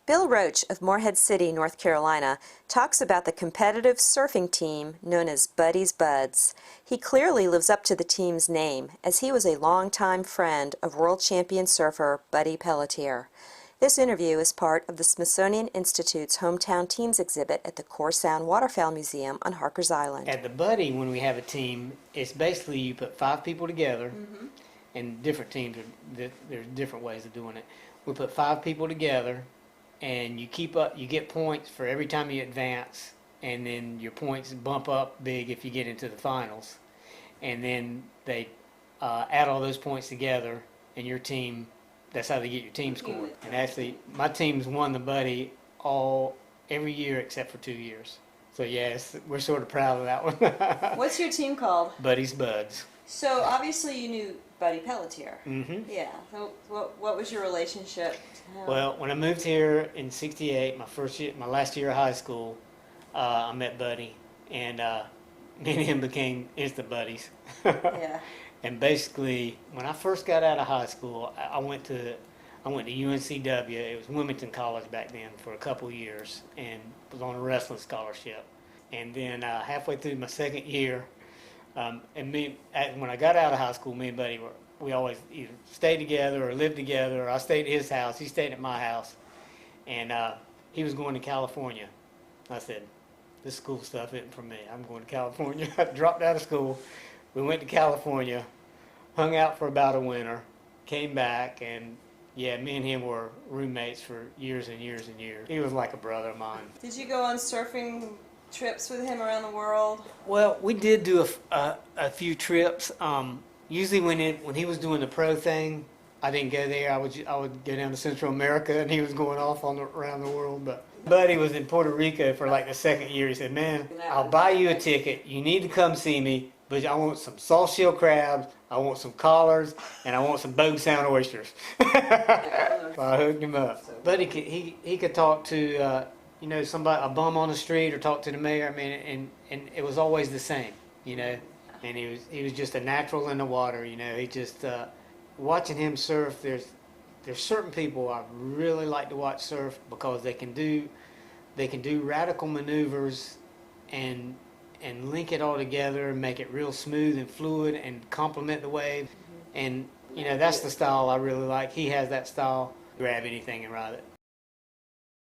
Bill Roach of Morehead City, North Carolina, talks about the competitive surfing team known as Buddy's Buds. He clearly lives up to the team's name, as he was a longtime friend of world champion surfer Buddy Pelletier. This interview is part of the Smithsonian Institute's Hometown Teams exhibit at the Core Sound Waterfowl Museum on Harkers Island. At the Buddy, when we have a team, it's basically you put 5 people together, and different teams, there's different ways of doing it. We put 5 people together, and you keep up, you get points for every time you advance, and then your points bump up big if you get into the finals. And then they add all those points together, and your team, that's how they get your team score. And actually, my team's won the Buddy every year except for 2 years. So yes, we're sort of proud of that one. What's your team called? Buddy's Buds. So obviously you knew Buddy Pelletier. Yeah. So what was your relationship to him? Well, when I moved here in '68, my last year of high school, I met Buddy, and me and him became instant buddies. Yeah. And basically, when I first got out of high school, I went to UNCW. It was Wilmington College back then for a couple of years, and was on a wrestling scholarship. And then halfway through my second year, when I got out of high school, me and Buddy we always either stayed together or lived together, or I stayed at his house, he stayed at my house, and he was going to California. I said, this school stuff isn't for me. I'm going to California. I dropped out of school. We went to California, hung out for about a winter, came back, and yeah, me and him were roommates for years and years and years. He was like a brother of mine. Did you go on surfing trips with him around the world? Well, we did do a few trips. Usually when he was doing the pro thing, I didn't go there. I would go down to Central America, and he was going off around the world. But Buddy was in Puerto Rico for like the second year. He said, "Man, I'll buy you a ticket. You need to come see me, but I want some soft shell crabs, I want some collars, and I want some Bogue Sound oysters." So I hooked him up. Buddy he could talk to somebody, a bum on the street, or talk to the mayor. I mean, and it was always the same, And he was just a natural in the water, He just watching him surf. There's certain people I really like to watch surf because they can do radical maneuvers and link it all together and make it real smooth and fluid and complement the wave. And that's the style I really like. He has that style. Grab anything and ride it.